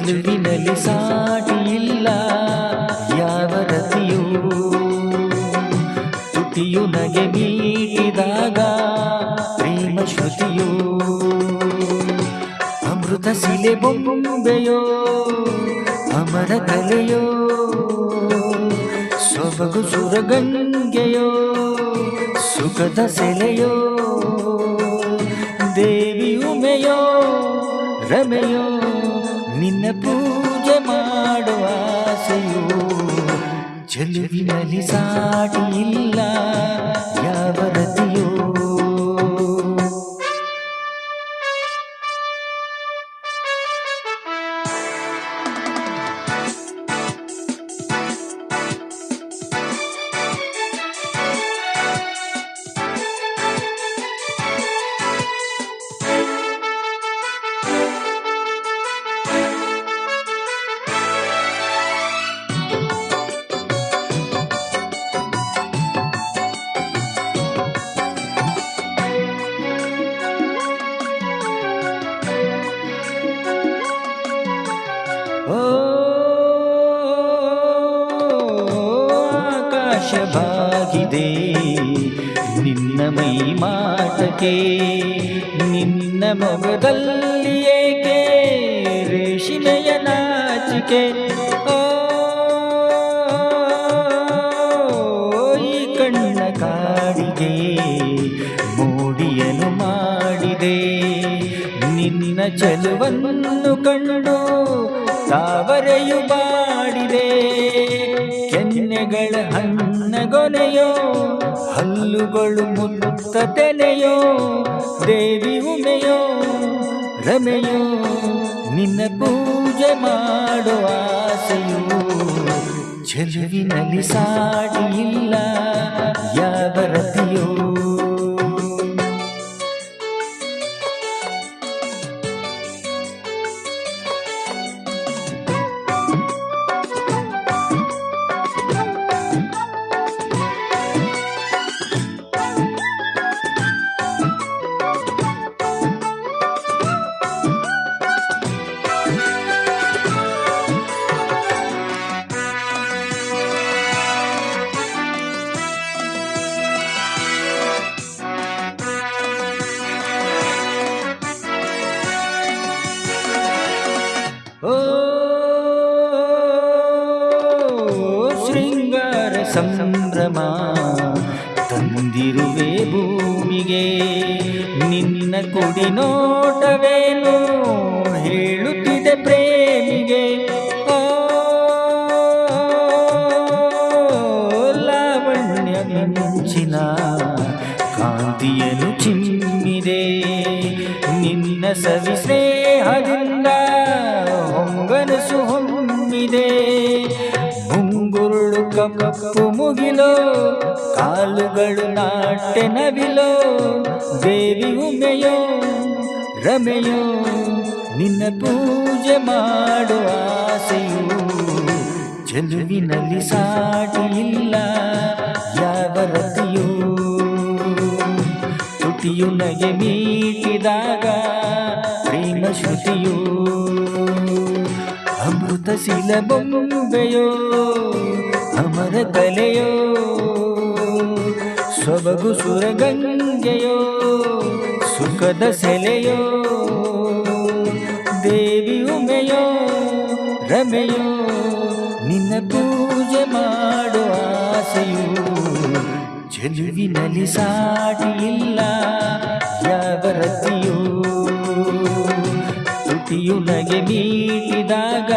ಚೆಲುವಿನಲ್ಲಿ ಸಾಟಿ ಇಲ್ಲ ಯಾವ ರತಿಯೂ, ತುಟಿಯು ನಗೆ ಮೀಟಿದಾಗ ಪ್ರೇಮ ಶ್ರುತಿಯೋ, ಅಮೃತ ಶಿಲೆ ಬೊಂಬೆಯೋ ಅಮರ ಕಲೆಯೋ, ಸೊಬಗು ಸುರಗಂಗೆಯೋ ಸುಖದ ಸೆಲೆಯೋ, ದೇವಿ ಉಮೆಯೋ ರಮೆಯೋ ನಿನ್ನ ಪೂಜೆ ಮಾಡುವ ಆಸೆಯೋ, ಚೆಲುವಿನಲ್ಲಿ ಸಾಟಿ ಇಲ್ಲ ಯಾವ ರತಿಯೋ. ಆಕಾಶವಾಗಿದೆ ನಿನ್ನ ಮೈ ಮಾಟಕ್ಕೆ, ನಿನ್ನ ಮೊಗದಲ್ಲಿ ಏಕೆ ರೇಷ್ಮೆಯ ನಾಚಿಕೆ, ಈ ಕಣ್ಣ ಕಾಡಿಗೆ ಮೋಡಿಯನ್ನು ಮಾಡಿದೆ, ನಿನ್ನ ಚೆಲುವನ್ನು ಕಂಡು ತಾವರೆಯು ಬಾಡಿದೆ, ಕೆನ್ನೆಗಳ ಹಣ್ಣಗೊನೆಯೋ ಹಲ್ಲುಗಳು ಮುತ್ತತೆನೆಯೋ, ದೇವಿ ಉಮೆಯೋ ರಮೆಯೋ ನಿನ್ನ ಪೂಜೆ ಮಾಡುವ ಆಸೆಯೋ, ಚೆಲುವಿನಲ್ಲಿ ಸಾಟಿ ಇಲ್ಲ ಯಾವ ರತಿಯೋ. ಓ ಶೃಂಗಾರ ಸಂಭ್ರಮ ತಂದಿರುವೆ ಭೂಮಿಗೆ, ನಿನ್ನ ಕುಡಿ ನೋಟವೇನು ಹೇಳುತ್ತಿದೆ ಪ್ರೇಮಿಗೆ, ಲಾವಣ್ಯ ಮಿಂಚಿನ ಕಾಂತಿಯನ್ನು ಚಿಮ್ಮಿದೆ, ನಿನ್ನ ಸವಿ ಸ್ನೇಹದಿಂದ ಹೊಂಗನಸು ಹೊಮ್ಮಿದೆ, ಮುಂಗುರುಳು ಕಪ್ಪು ಮುಗಿಲೋ ಕಾಲುಗಳು ನಾಟ್ಯ ನವಿಲೋ, ದೇವಿ ಉಮೆಯೋ ರಮೆಯೋ ನಿನ್ನ ಪೂಜೆ ಮಾಡುವ ಆಸೆಯೋ, ಚೆಲುವಿನಲ್ಲಿ ಸಾಟಿ ಇಲ್ಲ ಯಾವ ರತಿಯೋ, ತುಟಿಯು ನಗೆ ಮೀಟಿದಾಗ ಪ್ರೇಮ ಶ್ರುತಿಯೋ, ಅಮೃತ ಶಿಲ ಬೊಂಬೆಯೋ ಅಮರ ಕಲೆಯೋ, ಸೊಬಗು ಸುರಗಂಗೆಯೋ ಸುಖದ ಸೆಲೆಯೋ, ದೇವಿ ಉಮೆಯೋ ರಮೆಯೋ ನಿನ್ನ ಪೂಜೆ ಮಾಡುವ ಆಸೆಯೋ, ಚೆಲುವಿನಲ್ಲಿ ಸಾಟಿ ಇಲ್ಲ ಯಾವ ರತಿಯೋ, ತುಟಿಯು ನಗೆ ಮೀಟಿದಾಗ